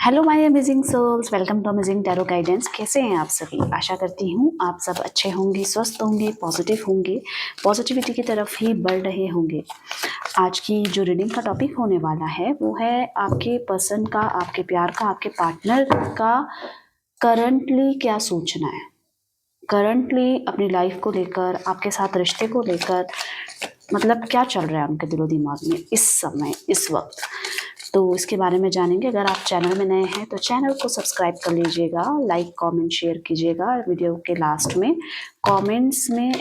Hello my amazing souls, welcome to amazing tarot guidance. कैसे हैं आप सभी? आशा करती हूँ आप सब अच्छे होंगे, स्वस्थ होंगे, पॉजिटिव होंगे, पॉजिटिविटी की तरफ ही बढ़ रहे होंगे। आज की जो रीडिंग का टॉपिक होने वाला है वो है आपके पर्सन का, आपके प्यार का, आपके पार्टनर का करंटली क्या सोचना है। करंटली अपनी लाइफ को लेकर, आपके साथ रिश्ते को लेकर, मतलब क्या चल रहा है उनके दिलो दिमाग में इस समय, इस वक्त। तो इसके बारे में जानेंगे। अगर आप चैनल में नए हैं तो चैनल को सब्सक्राइब कर लीजिएगा, लाइक कमेंट शेयर कीजिएगा। वीडियो के लास्ट में कमेंट्स में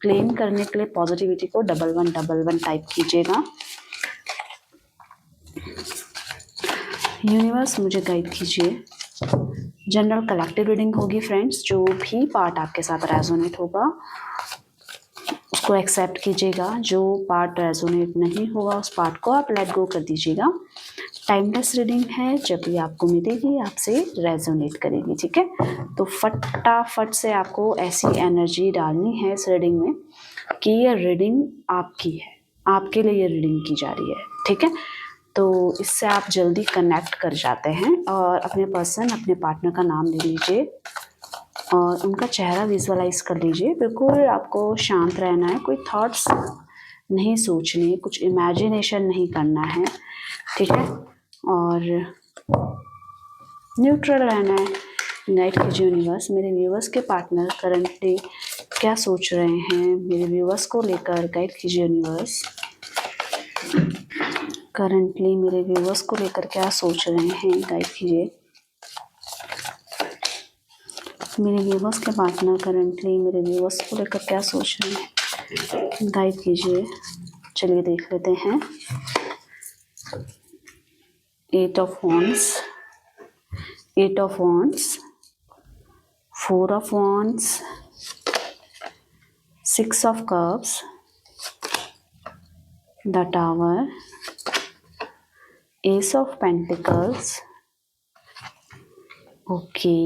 क्लेम करने के लिए पॉजिटिविटी को 1111 टाइप कीजिएगा। यूनिवर्स मुझे गाइड कीजिए। जनरल कलेक्टिव रीडिंग होगी फ्रेंड्स। जो भी पार्ट आपके साथ रेजोनेट होगा उसको एक्सेप्ट कीजिएगा, जो पार्ट रेजोनेट नहीं होगा उस पार्ट को आप लेट गो कर दीजिएगा। टाइमलेस रीडिंग है, जब भी आपको मिलेगी आपसे रेजोनेट करेगी, ठीक है। तो फटाफट से आपको ऐसी एनर्जी डालनी है इस रीडिंग में कि ये रीडिंग आपकी है, आपके लिए ये रीडिंग की जा रही है, ठीक है। तो इससे आप जल्दी कनेक्ट कर जाते हैं और अपने पर्सन, अपने पार्टनर का नाम ले लीजिए और उनका चेहरा विजुअलाइज कर लीजिए। बिल्कुल आपको शांत रहना है, कोई थॉट्स नहीं सोचने, कुछ इमेजिनेशन नहीं करना है, ठीक है। और न्यूट्रल रहना है। गाइड कीजिए यूनिवर्स, मेरे व्यूवर्स के पार्टनर करंटली क्या सोच रहे हैं, मेरे व्यूवर्स को लेकर गाइड कीजिए यूनिवर्स। करंटली मेरे व्यूवर्स को लेकर क्या सोच रहे हैं, गाइड कीजिए। मेरे व्यूवर्स के पार्टनर करंटली मेरे व्यूवर्स को लेकर क्या सोच रहे हैं, गाइड कीजिए। चलिए देख लेते हैं। 8 of Wands, 8 of Wands, 4 of Wands, 6 of Cups, the Tower, Ace of Pentacles। Okay,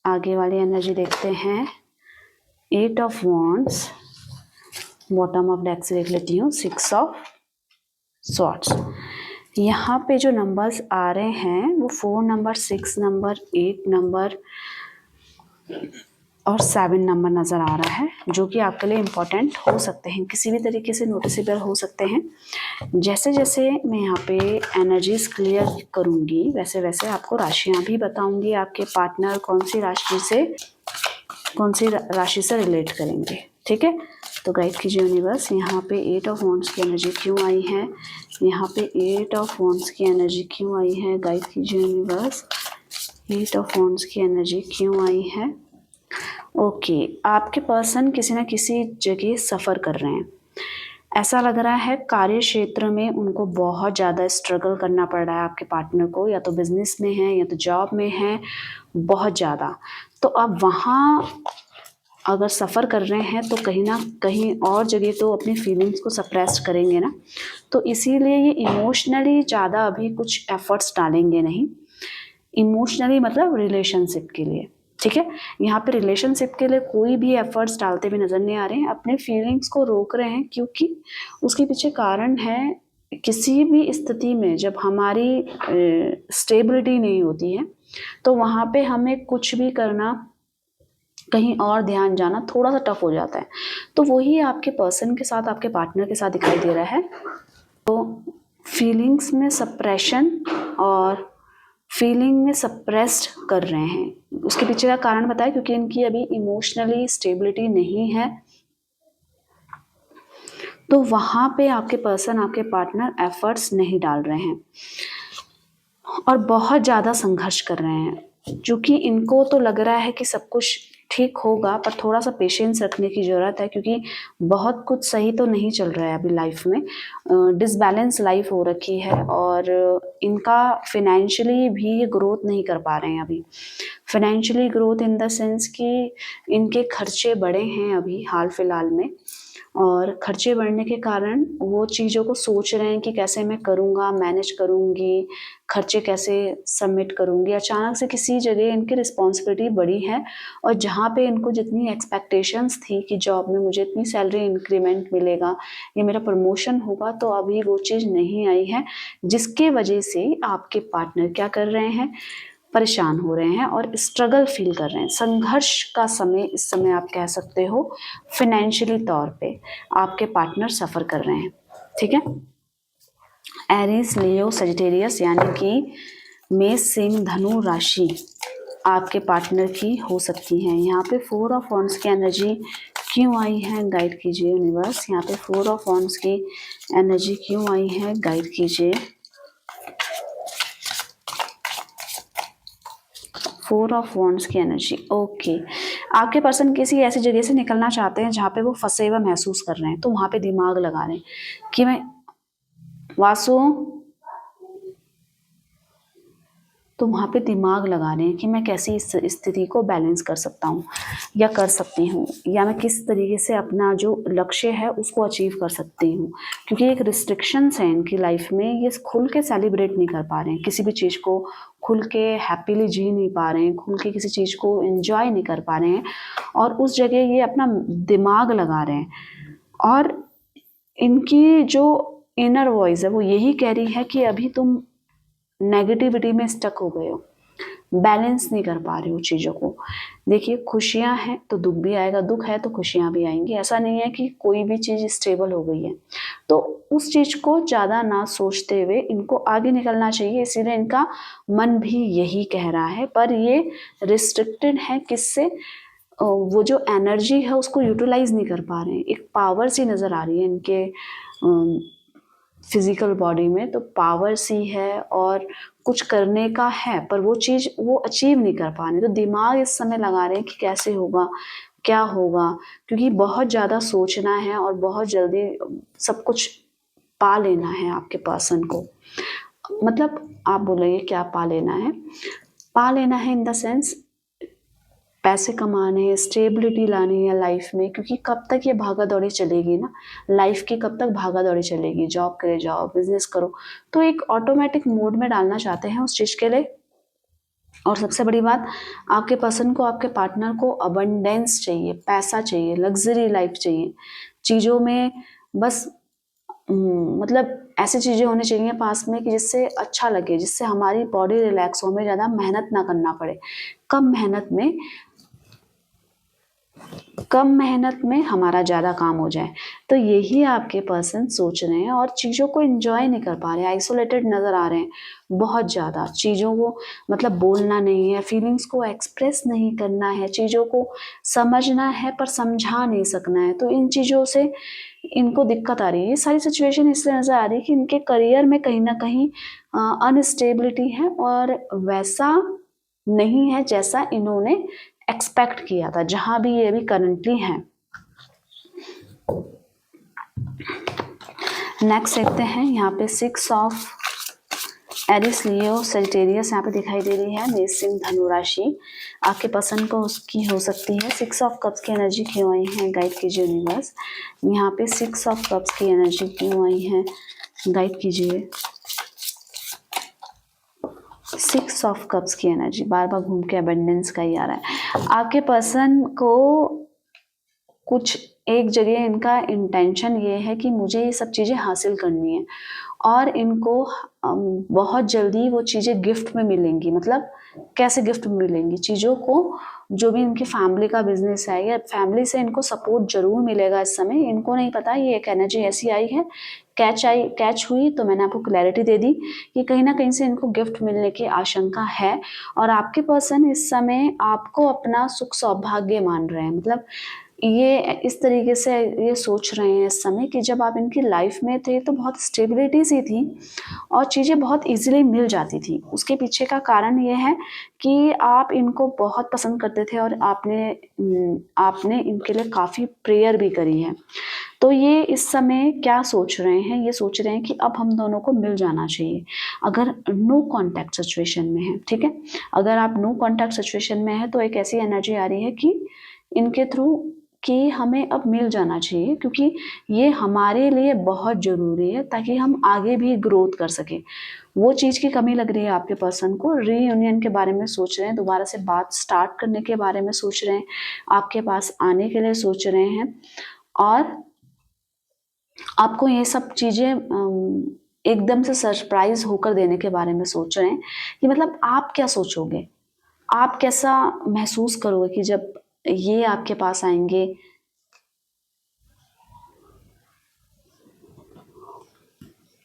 आगे वाली एनर्जी देखते हैं। 8 of Wands, bottom of deck से देख लेती हूँ। 6 of Swords। यहाँ पे जो नंबर्स आ रहे हैं वो 4 नंबर, 6 नंबर, 8 नंबर और 7 नंबर नज़र आ रहा है, जो कि आपके लिए इम्पोर्टेंट हो सकते हैं, किसी भी तरीके से नोटिसेबल हो सकते हैं। जैसे जैसे मैं यहाँ पे एनर्जीज क्लियर करूँगी वैसे वैसे आपको राशियाँ भी बताऊँगी। आपके पार्टनर कौन सी राशि से रिलेट करेंगे, ठीक है। तो गाइड कीजिए यूनिवर्स, यहाँ पे 8 ऑफ वॉन्ड्स की एनर्जी क्यों आई है, यहाँ पे 8 ऑफ वॉन्ड्स की एनर्जी क्यों आई है। गाइड कीजिए यूनिवर्स, 8 ऑफ वॉन्ड्स की एनर्जी क्यों आई है। ओके, आपके पर्सन किसी न किसी जगह सफ़र कर रहे हैं। ऐसा लग रहा है कार्य क्षेत्र में उनको बहुत ज़्यादा स्ट्रगल करना पड़ रहा है आपके पार्टनर को, या तो बिजनेस में है या तो जॉब में है, बहुत ज़्यादा। तो अब वहाँ अगर सफ़र कर रहे हैं तो कहीं ना कहीं और जगह तो अपनी फीलिंग्स को सप्रेस करेंगे ना, तो इसीलिए ये इमोशनली ज़्यादा अभी कुछ एफर्ट्स डालेंगे नहीं। इमोशनली मतलब रिलेशनशिप के लिए, ठीक है। यहाँ पे रिलेशनशिप के लिए कोई भी एफर्ट्स डालते हुए नज़र नहीं आ रहे हैं, अपने फीलिंग्स को रोक रहे हैं, क्योंकि उसके पीछे कारण है। किसी भी स्थिति में जब हमारी स्टेबिलिटी नहीं होती है तो वहाँ पे हमें कुछ भी करना, कहीं और ध्यान जाना थोड़ा सा टफ हो जाता है। तो वही आपके पर्सन के साथ, आपके पार्टनर के साथ दिखाई दे रहा है। तो फीलिंग्स में सप्रेशन और फीलिंग में सप्रेस्ड कर रहे हैं। उसके पीछे का कारण बताया, क्योंकि इनकी अभी इमोशनली स्टेबिलिटी नहीं है। तो वहाँ पे आपके पर्सन, आपके पार्टनर एफर्ट्स नहीं डाल रहे हैं और बहुत ज़्यादा संघर्ष कर रहे हैं, क्योंकि इनको तो लग रहा है कि सब कुछ ठीक होगा, पर थोड़ा सा पेशेंस रखने की ज़रूरत है, क्योंकि बहुत कुछ सही तो नहीं चल रहा है अभी लाइफ में। डिसबैलेंस लाइफ हो रखी है और इनका फिनेंशियली भी ग्रोथ नहीं कर पा रहे हैं अभी। Financially growth in the sense कि इनके खर्चे बड़े हैं अभी हाल फिलहाल में, और खर्चे बढ़ने के कारण वो चीज़ों को सोच रहे हैं कि कैसे मैं करूँगा, मैनेज करूँगी, खर्चे कैसे सबमिट करूँगी। अचानक से किसी जगह इनकी रिस्पॉन्सिबिलिटी बढ़ी है और जहाँ पे इनको जितनी एक्सपेक्टेशंस थी कि जॉब में मुझे इतनी सैलरी इंक्रीमेंट मिलेगा या मेरा प्रमोशन होगा, तो अभी वो चीज़ नहीं आई है, जिसके वजह से आपके पार्टनर क्या कर रहे हैं, परेशान हो रहे हैं और स्ट्रगल फील कर रहे हैं। संघर्ष का समय इस समय आप कह सकते हो। फाइनेंशियली तौर पे आपके पार्टनर सफ़र कर रहे हैं, ठीक है। एरीज, लियो, सजिटेरियस यानी कि मेष, सिंह, धनु राशि आपके पार्टनर की हो सकती हैं। यहाँ पे 4 ऑफ वॉन्ड्स की एनर्जी क्यों आई है, गाइड कीजिए यूनिवर्स। यहाँ पे 4 ऑफ वॉन्ड्स की एनर्जी क्यों आई है, गाइड कीजिए। 4 ऑफ वॉन्ड्स की एनर्जी, ओके। आपके पर्सन किसी ऐसी जगह से निकलना चाहते हैं जहाँ पे वो फंसे हुए महसूस कर रहे हैं, तो वहाँ पे दिमाग लगा रहे हैं कि मैं वासु, तो वहाँ पे दिमाग लगा रहे हैं कि मैं कैसी इस स्थिति को बैलेंस कर सकता हूँ या कर सकती हूँ, या मैं किस तरीके से अपना जो लक्ष्य है उसको अचीव कर सकती हूँ। क्योंकि एक रिस्ट्रिक्शंस है इनकी लाइफ में, ये खुल के सेलिब्रेट नहीं कर पा रहे हैं, किसी भी चीज़ को खुल के हैप्पीली जी नहीं पा रहे हैं, खुल के किसी चीज़ को एंजॉय नहीं कर पा रहे हैं, और उस जगह ये अपना दिमाग लगा रहे हैं। और इनकी जो इनर वॉइस है वो यही कह रही है कि अभी तुम नेगेटिविटी में स्टक हो गए हो, बैलेंस नहीं कर पा रहे हो चीज़ों को। देखिए, खुशियां हैं तो दुख भी आएगा, दुख है तो खुशियां भी आएंगी। ऐसा नहीं है कि कोई भी चीज़ स्टेबल हो गई है, तो उस चीज़ को ज़्यादा ना सोचते हुए इनको आगे निकलना चाहिए। इसीलिए इनका मन भी यही कह रहा है, पर ये रिस्ट्रिक्टेड है किससे, वो जो एनर्जी है उसको यूटिलाइज नहीं कर पा रहे हैं। एक पावर सी नज़र आ रही है इनके फिजिकल बॉडी में, तो पावर सी है और कुछ करने का है, पर वो चीज़ वो अचीव नहीं कर पा रहे। तो दिमाग इस समय लगा रहे हैं कि कैसे होगा, क्या होगा, क्योंकि बहुत ज़्यादा सोचना है और बहुत जल्दी सब कुछ पा लेना है आपके पर्सन को। मतलब आप बोलेंगे क्या पा लेना है? पा लेना है इन द सेंस पैसे कमाने हैं, स्टेबिलिटी लानी है लाइफ में, क्योंकि कब तक ये भागा दौड़ी चलेगी ना, लाइफ की कब तक भागा दौड़ी चलेगी। जॉब करे जाओ, बिजनेस करो, तो एक ऑटोमेटिक मोड में डालना चाहते हैं उस चीज़ के लिए। और सबसे बड़ी बात, आपके पर्सन को, आपके पार्टनर को अबंडेंस चाहिए, पैसा चाहिए, लग्जरी लाइफ चाहिए। चीज़ों में बस मतलब ऐसी चीज़ें होनी चाहिए पास में कि जिससे अच्छा लगे, जिससे हमारी बॉडी रिलैक्स हो, हमें ज़्यादा मेहनत ना करना पड़े। कम मेहनत में हमारा ज़्यादा काम हो जाए। तो यही आपके पर्सन सोच रहे हैं और चीज़ों को एंजॉय नहीं कर पा रहे हैं, आइसोलेटेड नज़र आ रहे हैं बहुत ज़्यादा। चीज़ों को मतलब बोलना नहीं है, फीलिंग्स को एक्सप्रेस नहीं करना है, चीज़ों को समझना है पर समझा नहीं सकना है। तो इन चीज़ों से इनको दिक्कत आ रही है। ये सारी सिचुएशन इसलिए नज़र आ रही है कि इनके करियर में कहीं ना कहीं अनस्टेबिलिटी है और वैसा नहीं है जैसा इन्होंने एक्सपेक्ट किया था, जहां भी ये भी करंटली हैं। नेक्स्ट देखते हैं, यहाँ पे 6 ऑफ एरिस, लियो, सजिटेरियस यहाँ पे दिखाई दे रही है। मेष, सिंह, धनु राशि आपके पसंद को उसकी हो सकती है। 6 ऑफ कप्स की एनर्जी क्यों आई है, गाइड कीजिए यूनिवर्स। यहाँ पे 6 ऑफ कप्स की एनर्जी क्यों आई है, गाइड कीजिए। 6 ऑफ कप्स की एनर्जी बार बार घूम के अबंडेंस का ही आ रहा है। आपके पर्सन को कुछ एक जगह इनका इंटेंशन ये है कि मुझे ये सब चीज़ें हासिल करनी है और इनको बहुत जल्दी वो चीज़ें गिफ्ट में मिलेंगी। मतलब कैसे गिफ्ट में मिलेंगी? चीज़ों को, जो भी इनकी फैमिली का बिजनेस है या फैमिली से इनको सपोर्ट जरूर मिलेगा इस समय। इनको नहीं पता, ये एक एनर्जी ऐसी आई है, कैच हुई, तो मैंने आपको क्लैरिटी दे दी कि कहीं ना कहीं से इनको गिफ्ट मिलने की आशंका है। और आपके पर्सन इस समय आपको अपना सुख सौभाग्य मान रहे हैं। मतलब ये इस तरीके से ये सोच रहे हैं इस समय कि जब आप इनकी लाइफ में थे तो बहुत स्टेबिलिटी सी थी और चीज़ें बहुत इजीली मिल जाती थी। उसके पीछे का कारण ये है कि आप इनको बहुत पसंद करते थे और आपने इनके लिए काफ़ी प्रेयर भी करी है। तो ये इस समय क्या सोच रहे हैं? ये सोच रहे हैं कि अब हम दोनों को मिल जाना चाहिए, अगर नो कॉन्टैक्ट सिचुएशन में है। ठीक है, अगर आप नो कॉन्टैक्ट सिचुएशन में है तो एक ऐसी एनर्जी आ रही है कि इनके थ्रू कि हमें अब मिल जाना चाहिए, क्योंकि ये हमारे लिए बहुत ज़रूरी है ताकि हम आगे भी ग्रोथ कर सकें। वो चीज़ की कमी लग रही है आपके पर्सन को, रीयूनियन के बारे में सोच रहे हैं, दोबारा से बात स्टार्ट करने के बारे में सोच रहे हैं, आपके पास आने के लिए सोच रहे हैं, और आपको ये सब चीज़ें एकदम से सरप्राइज होकर देने के बारे में सोच रहे हैं कि मतलब आप क्या सोचोगे, आप कैसा महसूस करोगे कि जब ये आपके पास आएंगे।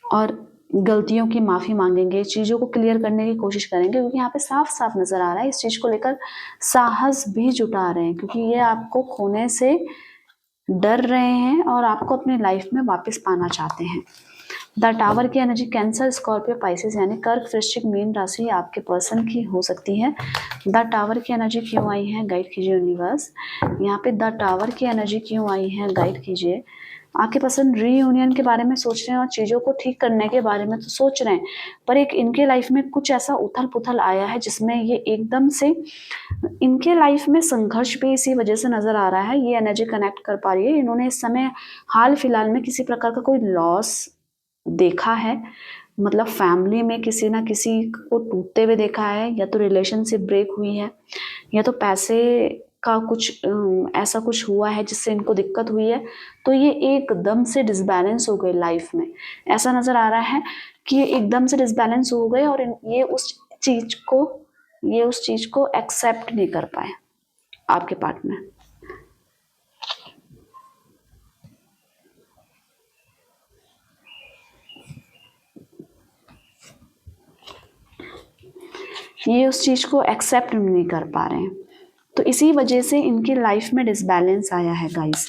और गलतियों की माफ़ी मांगेंगे, चीज़ों को क्लियर करने की कोशिश करेंगे, क्योंकि यहाँ पे साफ साफ नज़र आ रहा है इस चीज़ को लेकर साहस भी जुटा रहे हैं, क्योंकि ये आपको खोने से डर रहे हैं और आपको अपनी लाइफ में वापस पाना चाहते हैं। द टावर की एनर्जी कैंसर, स्कॉर्पियो, पाइसेस यानी कर्क, वृश्चिक, मीन राशि आपके पर्सन की हो सकती है। द टावर की एनर्जी क्यों आई है, गाइड कीजिए यूनिवर्स। यहाँ पे द टावर की एनर्जी क्यों आई है, गाइड कीजिए। आपके पर्सन रीयूनियन के बारे में सोच रहे हैं और चीज़ों को ठीक करने के बारे में तो सोच रहे हैं, पर एक इनके लाइफ में कुछ ऐसा उथल पुथल आया है जिसमें ये एकदम से इनके लाइफ में संघर्ष भी इसी वजह से नज़र आ रहा है। ये एनर्जी कनेक्ट कर पा रही है, इन्होंने इस समय हाल फिलहाल में किसी प्रकार का कोई लॉस देखा है, मतलब फैमिली में किसी ना किसी को टूटते हुए देखा है, या तो रिलेशनशिप ब्रेक हुई है, या तो पैसे का कुछ ऐसा कुछ हुआ है जिससे इनको दिक्कत हुई है, तो ये एकदम से डिसबैलेंस हो गए लाइफ में। ऐसा नज़र आ रहा है कि ये एकदम से डिसबैलेंस हो गए और ये उस चीज़ को एक्सेप्ट नहीं कर पाए आपके पार्टनर। ये उस चीज़ को एक्सेप्ट नहीं कर पा रहे हैं, तो इसी वजह से इनकी लाइफ में डिसबैलेंस आया है गाइस।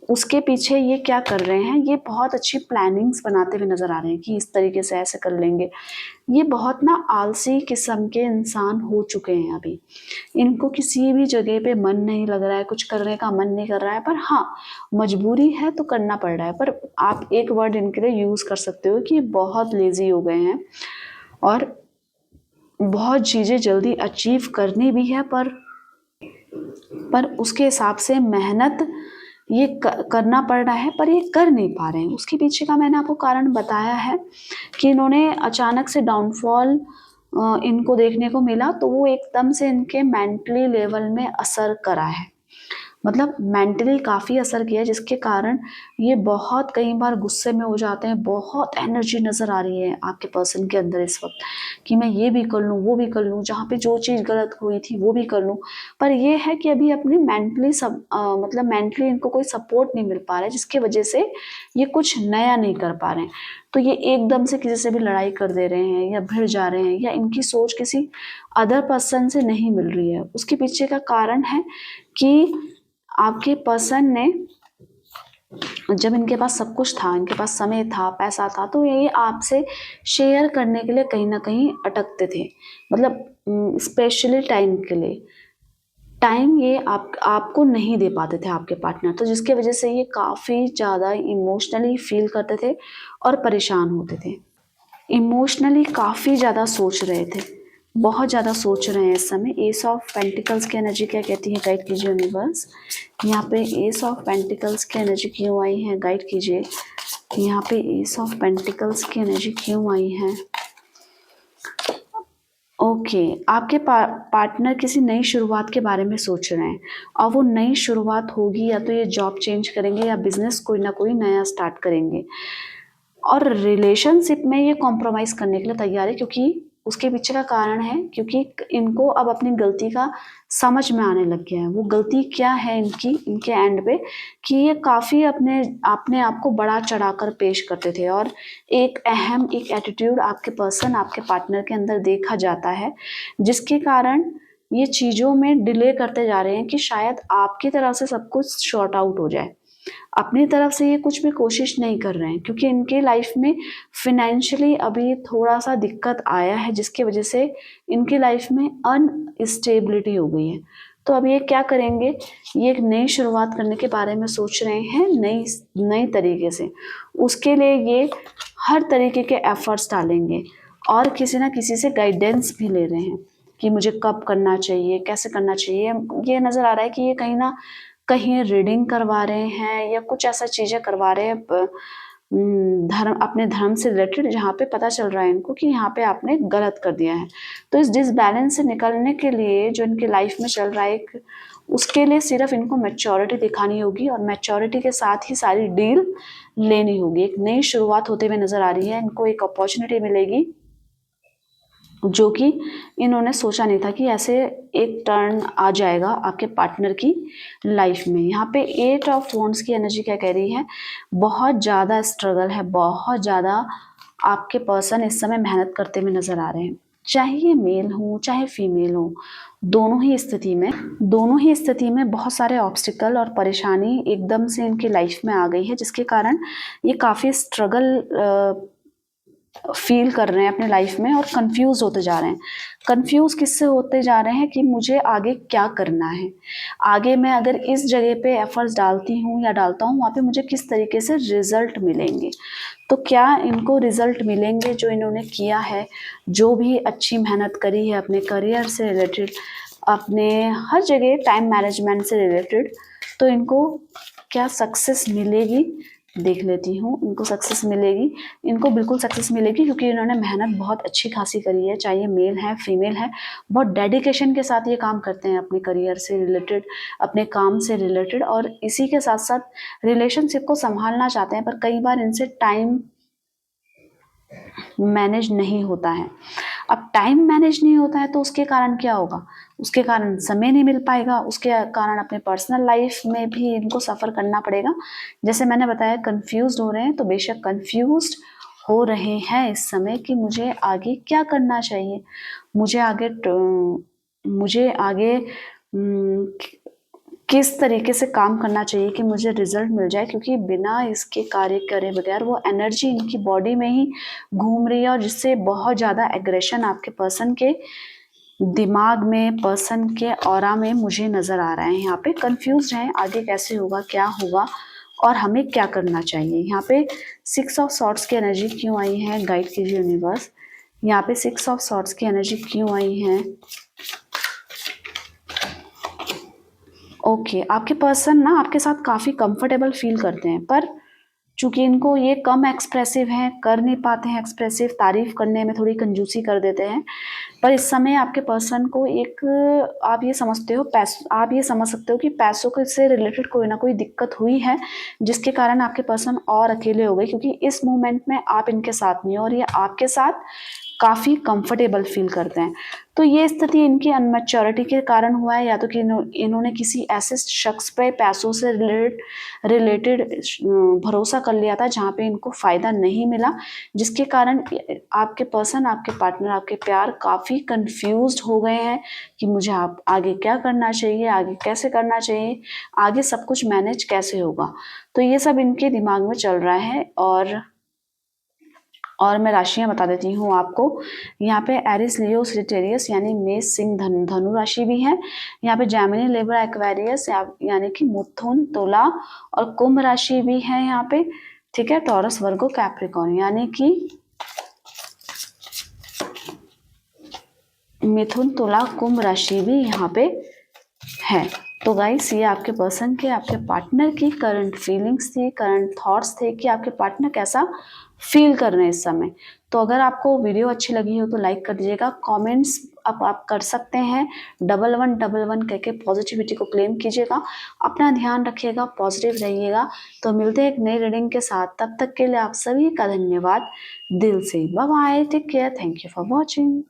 उसके पीछे ये क्या कर रहे हैं, ये बहुत अच्छी प्लानिंग्स बनाते हुए नज़र आ रहे हैं कि इस तरीके से ऐसे कर लेंगे। ये बहुत ना आलसी किस्म के इंसान हो चुके हैं अभी, इनको किसी भी जगह पे मन नहीं लग रहा है, कुछ करने का मन नहीं कर रहा है, पर हाँ मजबूरी है तो करना पड़ रहा है। पर आप एक वर्ड इनके लिए यूज़ कर सकते हो कि बहुत लेज़ी हो गए हैं और बहुत चीज़ें जल्दी अचीव करनी भी है, पर उसके हिसाब से मेहनत ये करना पड़ रहा है, पर ये कर नहीं पा रहे हैं। उसके पीछे का मैंने आपको कारण बताया है कि इन्होंने अचानक से डाउनफॉल इनको देखने को मिला, तो वो एकदम से इनके मेंटली लेवल में असर करा है, मतलब मेंटली काफ़ी असर किया है, जिसके कारण ये बहुत कई बार गुस्से में हो जाते हैं। बहुत एनर्जी नज़र आ रही है आपके पर्सन के अंदर इस वक्त कि मैं ये भी कर लूँ, वो भी कर लूँ, जहाँ पे जो चीज़ गलत हुई थी वो भी कर लूँ। पर ये है कि अभी अपनी मतलब मेंटली इनको कोई सपोर्ट नहीं मिल पा रहा है, जिसकी वजह से ये कुछ नया नहीं कर पा रहे हैं। तो ये एकदम से किसी से भी लड़ाई कर दे रहे हैं या भिड़ जा रहे हैं, या इनकी सोच किसी अदर पर्सन से नहीं मिल रही है। उसके पीछे का कारण है कि आपके पर्सन ने, जब इनके पास सब कुछ था, इनके पास समय था, पैसा था, तो ये आपसे शेयर करने के लिए कहीं ना कहीं अटकते थे, मतलब स्पेशली टाइम के लिए टाइम ये आपको नहीं दे पाते थे आपके पार्टनर, तो जिसके वजह से ये काफ़ी ज़्यादा इमोशनली फील करते थे और परेशान होते थे। इमोशनली काफ़ी ज़्यादा सोच रहे थे, बहुत ज़्यादा सोच रहे हैं इस समय। एस ऑफ पेंटिकल्स की एनर्जी क्या कहती है, गाइड कीजिए यूनिवर्स। यहाँ पे एस ऑफ पेंटिकल्स की एनर्जी क्यों आई है, गाइड कीजिए। यहाँ पे एस ऑफ पेंटिकल्स की एनर्जी क्यों आई है। ओके, आपके पार्टनर किसी नई शुरुआत के बारे में सोच रहे हैं, और वो नई शुरुआत होगी या तो ये जॉब चेंज करेंगे या बिजनेस कोई ना कोई नया स्टार्ट करेंगे, और रिलेशनशिप में ये कॉम्प्रोमाइज़ करने के लिए तैयार है, क्योंकि उसके पीछे का कारण है क्योंकि इनको अब अपनी गलती का समझ में आने लग गया है। वो गलती क्या है इनकी, इनके एंड पे, कि ये काफ़ी अपने आप को बड़ा चढ़ाकर पेश करते थे, और एक एटीट्यूड आपके पर्सन, आपके पार्टनर के अंदर देखा जाता है, जिसके कारण ये चीज़ों में डिले करते जा रहे हैं कि शायद आपकी तरफ से सब कुछ शॉर्ट आउट हो जाए। अपनी तरफ से ये कुछ भी कोशिश नहीं कर रहे हैं, क्योंकि इनके लाइफ में फाइनेंशियली अभी थोड़ा सा दिक्कत आया है, जिसकी वजह से इनकी लाइफ में अनस्टेबिलिटी हो गई है। तो अब ये क्या करेंगे, ये एक नई शुरुआत करने के बारे में सोच रहे हैं, नई तरीके से। उसके लिए ये हर तरीके के एफर्ट्स डालेंगे, और किसी ना किसी से गाइडेंस भी ले रहे हैं कि मुझे कब करना चाहिए, कैसे करना चाहिए। ये नज़र आ रहा है कि ये कहीं ना कहीं रीडिंग करवा रहे हैं या कुछ ऐसा चीज़ें करवा रहे हैं धर्म, अपने धर्म से रिलेटेड, जहाँ पे पता चल रहा है इनको कि यहाँ पे आपने गलत कर दिया है। तो इस डिसबैलेंस से निकलने के लिए जो इनकी लाइफ में चल रहा है, उसके लिए सिर्फ इनको मैच्योरिटी दिखानी होगी और मैच्योरिटी के साथ ही सारी डील लेनी होगी। एक नई शुरुआत होते हुए नजर आ रही है, इनको एक अपॉर्चुनिटी मिलेगी जो कि इन्होंने सोचा नहीं था कि ऐसे एक टर्न आ जाएगा आपके पार्टनर की लाइफ में। यहाँ पे 8 ऑफ वॉन्ड्स की एनर्जी क्या कह रही है, बहुत ज़्यादा स्ट्रगल है, बहुत ज़्यादा आपके पर्सन इस समय मेहनत करते हुए नजर आ रहे हैं, चाहे ये मेल हो चाहे फीमेल हो, दोनों ही स्थिति में बहुत सारे ऑब्स्टिकल और परेशानी एकदम से इनकी लाइफ में आ गई है, जिसके कारण ये काफ़ी स्ट्रगल फील कर रहे हैं अपने लाइफ में और कंफ्यूज होते जा रहे हैं। कंफ्यूज किससे होते जा रहे हैं कि मुझे आगे क्या करना है, आगे मैं अगर इस जगह पे एफर्ट्स डालती हूँ या डालता हूँ, वहाँ पे मुझे किस तरीके से रिजल्ट मिलेंगे। तो क्या इनको रिजल्ट मिलेंगे जो इन्होंने किया है, जो भी अच्छी मेहनत करी है अपने करियर से रिलेटेड, अपने हर जगह टाइम मैनेजमेंट से रिलेटेड, तो इनको क्या सक्सेस मिलेगी। देख लेती हूँ, इनको सक्सेस मिलेगी, इनको बिल्कुल सक्सेस मिलेगी, क्योंकि इन्होंने मेहनत बहुत अच्छी खासी करी है, चाहे मेल है फीमेल है, बहुत डेडिकेशन के साथ ये काम करते हैं अपने करियर से रिलेटेड, अपने काम से रिलेटेड, और इसी के साथ साथ रिलेशनशिप को संभालना चाहते हैं, पर कई बार इनसे टाइम मैनेज नहीं होता है। अब टाइम मैनेज नहीं होता है तो उसके कारण क्या होगा, उसके कारण समय नहीं मिल पाएगा, उसके कारण अपने पर्सनल लाइफ में भी इनको सफ़र करना पड़ेगा। जैसे मैंने बताया कंफ्यूज्ड हो रहे हैं, तो बेशक कंफ्यूज्ड हो रहे हैं इस समय कि मुझे आगे क्या करना चाहिए, मुझे आगे किस तरीके से काम करना चाहिए कि मुझे रिजल्ट मिल जाए, क्योंकि बिना इसके कार्य करे बगैर वो एनर्जी इनकी बॉडी में ही घूम रही है, और जिससे बहुत ज़्यादा एग्रेशन आपके पर्सन के दिमाग में, पर्सन के ऑरा में मुझे नज़र आ रहा है। यहाँ पे कंफ्यूज हैं आगे कैसे होगा, क्या होगा और हमें क्या करना चाहिए। यहाँ पे 6 ऑफ सॉर्ड्स की एनर्जी क्यों आई है, गाइड कीजिए यूनिवर्स। यहाँ पे 6 ऑफ सॉर्ड्स की एनर्जी क्यों आई है। ओके, आपके पर्सन ना आपके साथ काफ़ी कंफर्टेबल फील करते हैं, पर चूंकि इनको ये कम एक्सप्रेसिव हैं, कर नहीं पाते हैं एक्सप्रेसिव, तारीफ करने में थोड़ी कंजूसी कर देते हैं, पर इस समय आपके पर्सन को एक आप ये समझ सकते हो कि पैसों के से रिलेटेड कोई ना कोई दिक्कत हुई है, जिसके कारण आपके पर्सन और अकेले हो गए, क्योंकि इस मोमेंट में आप इनके साथ नहीं हो और ये आपके साथ काफ़ी कंफर्टेबल फील करते हैं। तो ये स्थिति इनकी अनमैच्योरिटी के कारण हुआ है, या तो कि इन्होंने किसी ऐसे शख्स पे पैसों से रिलेटेड भरोसा कर लिया था जहाँ पे इनको फ़ायदा नहीं मिला, जिसके कारण आपके पर्सन, आपके पार्टनर, आपके प्यार काफ़ी कंफ्यूज्ड हो गए हैं कि मुझे आप आगे क्या करना चाहिए, आगे कैसे करना चाहिए, आगे सब कुछ मैनेज कैसे होगा। तो ये सब इनके दिमाग में चल रहा है। और मैं राशियां बता देती हूँ आपको। यहाँ पे एरिस, लियो, सेजिटेरियस यानी मेष, सिंह, धनु राशि भी है। यहाँ पे जेमिनी, लिब्रा, एक्वेरियस यानी कि मिथुन, तुला और कुंभ राशि भी है यहाँ पे। ठीक है, टॉरस, वर्गो, कैप्रिकॉर्न यानी कि मिथुन, तुला, कुंभ राशि भी यहाँ पे है। तो गाइस, ये आपके पर्सन के, आपके पार्टनर की करंट फीलिंग्स थी, करंट थॉट्स थे कि आपके पार्टनर कैसा फील कर रहे हैं इस समय। तो अगर आपको वीडियो अच्छी लगी हो तो लाइक कर दीजिएगा, कमेंट्स आप कर सकते हैं 1111 कह के पॉजिटिविटी को क्लेम कीजिएगा। अपना ध्यान रखिएगा, पॉजिटिव रहिएगा। तो मिलते हैं एक नई रीडिंग के साथ, तब तक के लिए आप सभी का धन्यवाद दिल से। Bye bye, take care, thank you for watching.